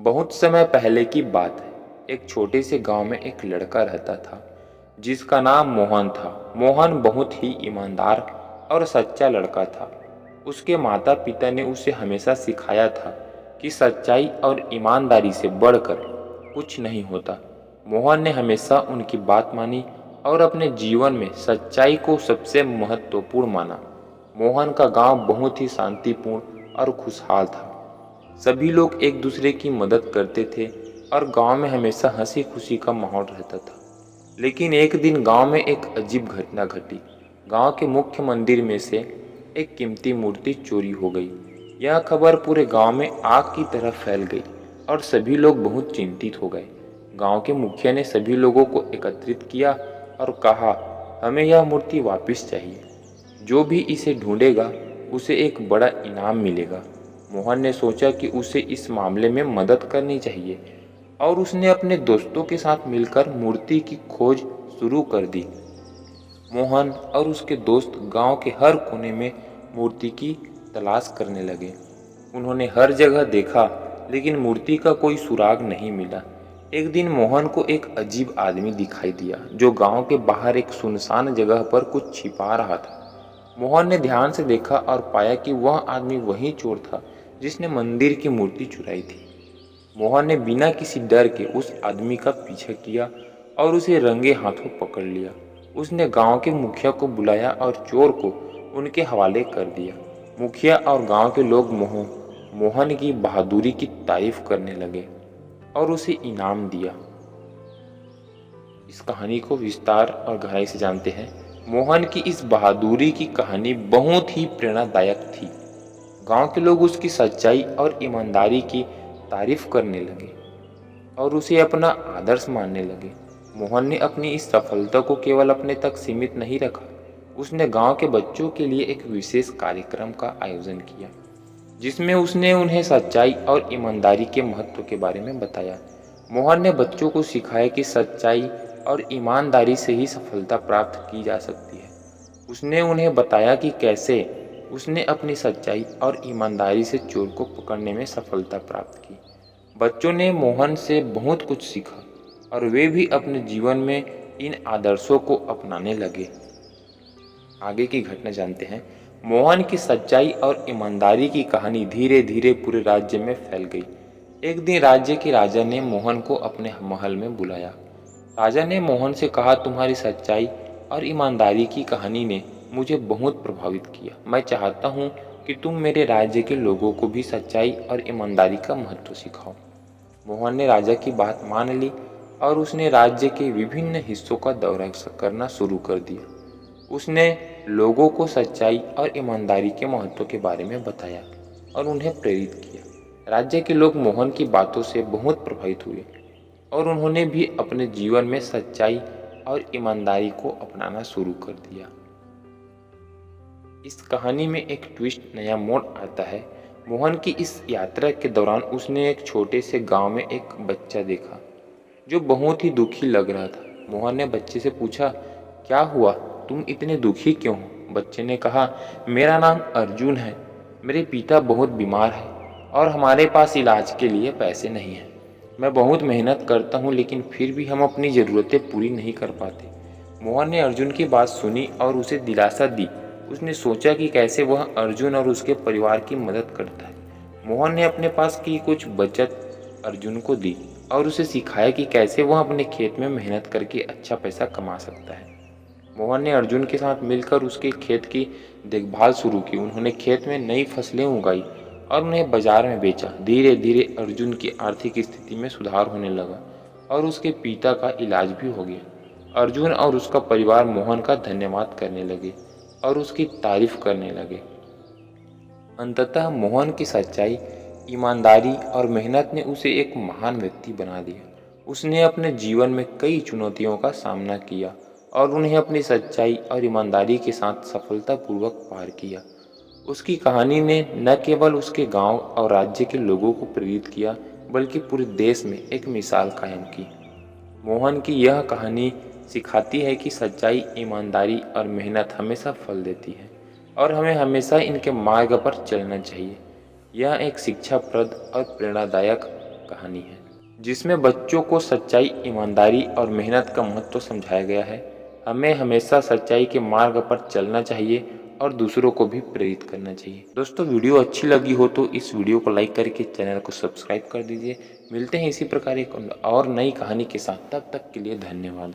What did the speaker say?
बहुत समय पहले की बात है। एक छोटे से गांव में एक लड़का रहता था जिसका नाम मोहन था। मोहन बहुत ही ईमानदार और सच्चा लड़का था। उसके माता पिता ने उसे हमेशा सिखाया था कि सच्चाई और ईमानदारी से बढ़कर कुछ नहीं होता। मोहन ने हमेशा उनकी बात मानी और अपने जीवन में सच्चाई को सबसे महत्वपूर्ण माना। मोहन का गांव बहुत ही शांतिपूर्ण और खुशहाल था। सभी लोग एक दूसरे की मदद करते थे और गांव में हमेशा हंसी खुशी का माहौल रहता था। लेकिन एक दिन गांव में एक अजीब घटना घटी। गांव के मुख्य मंदिर में से एक कीमती मूर्ति चोरी हो गई। यह खबर पूरे गांव में आग की तरह फैल गई और सभी लोग बहुत चिंतित हो गए। गांव के मुखिया ने सभी लोगों को एकत्रित किया और कहा, हमें यह मूर्ति वापस चाहिए। जो भी इसे ढूंढेगा उसे एक बड़ा इनाम मिलेगा। मोहन ने सोचा कि उसे इस मामले में मदद करनी चाहिए और उसने अपने दोस्तों के साथ मिलकर मूर्ति की खोज शुरू कर दी। मोहन और उसके दोस्त गांव के हर कोने में मूर्ति की तलाश करने लगे। उन्होंने हर जगह देखा लेकिन मूर्ति का कोई सुराग नहीं मिला। एक दिन मोहन को एक अजीब आदमी दिखाई दिया जो गांव के बाहर एक सुनसान जगह पर कुछ छिपा रहा था। मोहन ने ध्यान से देखा और पाया कि वह आदमी वही चोर था जिसने मंदिर की मूर्ति चुराई थी। मोहन ने बिना किसी डर के उस आदमी का पीछा किया और उसे रंगे हाथों पकड़ लिया। उसने गांव के मुखिया को बुलाया और चोर को उनके हवाले कर दिया। मुखिया और गांव के लोग मोहन की बहादुरी की तारीफ करने लगे और उसे इनाम दिया। इस कहानी को विस्तार और गहराई से जानते हैं। मोहन की इस बहादुरी की कहानी बहुत ही प्रेरणादायक थी। गांव के लोग उसकी सच्चाई और ईमानदारी की तारीफ करने लगे और उसे अपना आदर्श मानने लगे। मोहन ने अपनी इस सफलता को केवल अपने तक सीमित नहीं रखा। उसने गांव के बच्चों के लिए एक विशेष कार्यक्रम का आयोजन किया जिसमें उसने उन्हें सच्चाई और ईमानदारी के महत्व के बारे में बताया। मोहन ने बच्चों को सिखाया कि सच्चाई और ईमानदारी से ही सफलता प्राप्त की जा सकती है। उसने उन्हें बताया कि कैसे उसने अपनी सच्चाई और ईमानदारी से चोर को पकड़ने में सफलता प्राप्त की। बच्चों ने मोहन से बहुत कुछ सीखा और वे भी अपने जीवन में इन आदर्शों को अपनाने लगे। आगे की घटना जानते हैं। मोहन की सच्चाई और ईमानदारी की कहानी धीरे धीरे पूरे राज्य में फैल गई। एक दिन राज्य के राजा ने मोहन को अपने महल में बुलाया। राजा ने मोहन से कहा, तुम्हारी सच्चाई और ईमानदारी की कहानी ने मुझे बहुत प्रभावित किया। मैं चाहता हूँ कि तुम मेरे राज्य के लोगों को भी सच्चाई और ईमानदारी का महत्व सिखाओ। मोहन ने राजा की बात मान ली और उसने राज्य के विभिन्न हिस्सों का दौरा करना शुरू कर दिया। उसने लोगों को सच्चाई और ईमानदारी के महत्व के बारे में बताया और उन्हें प्रेरित किया। राज्य के लोग मोहन की बातों से बहुत प्रभावित हुए और उन्होंने भी अपने जीवन में सच्चाई और ईमानदारी को अपनाना शुरू कर दिया। इस कहानी में एक ट्विस्ट, नया मोड़ आता है। मोहन की इस यात्रा के दौरान उसने एक छोटे से गांव में एक बच्चा देखा जो बहुत ही दुखी लग रहा था। मोहन ने बच्चे से पूछा, क्या हुआ, तुम इतने दुखी क्यों हो? बच्चे ने कहा, मेरा नाम अर्जुन है। मेरे पिता बहुत बीमार है और हमारे पास इलाज के लिए पैसे नहीं हैं। मैं बहुत मेहनत करता हूँ लेकिन फिर भी हम अपनी ज़रूरतें पूरी नहीं कर पाते। मोहन ने अर्जुन की बात सुनी और उसे दिलासा दी। उसने सोचा कि कैसे वह अर्जुन और उसके परिवार की मदद करता है। मोहन ने अपने पास की कुछ बचत अर्जुन को दी और उसे सिखाया कि कैसे वह अपने खेत में मेहनत करके अच्छा पैसा कमा सकता है। मोहन ने अर्जुन के साथ मिलकर उसके खेत की देखभाल शुरू की। उन्होंने खेत में नई फसलें उगाई और उन्हें बाजार में बेचा। धीरे धीरे अर्जुन की आर्थिक स्थिति में सुधार होने लगा और उसके पिता का इलाज भी हो गया। अर्जुन और उसका परिवार मोहन का धन्यवाद करने लगे और उसकी तारीफ करने लगे। अंततः मोहन की सच्चाई, ईमानदारी और मेहनत ने उसे एक महान व्यक्ति बना दिया। उसने अपने जीवन में कई चुनौतियों का सामना किया और उन्हें अपनी सच्चाई और ईमानदारी के साथ सफलतापूर्वक पार किया। उसकी कहानी ने न केवल उसके गांव और राज्य के लोगों को प्रेरित किया बल्कि पूरे देश में एक मिसाल कायम की। मोहन की यह कहानी सिखाती है कि सच्चाई, ईमानदारी और मेहनत हमेशा फल देती है और हमें हमेशा इनके मार्ग पर चलना चाहिए। यह एक शिक्षाप्रद और प्रेरणादायक कहानी है, जिसमें बच्चों को सच्चाई, ईमानदारी और मेहनत का महत्व समझाया गया है। हमें हमेशा सच्चाई के मार्ग पर चलना चाहिए और दूसरों को भी प्रेरित करना चाहिए। दोस्तों, वीडियो अच्छी लगी हो तो इस वीडियो को लाइक करके चैनल को सब्सक्राइब कर दीजिए। मिलते हैं इसी प्रकार एक और नई कहानी के साथ, तब तक के लिए धन्यवाद।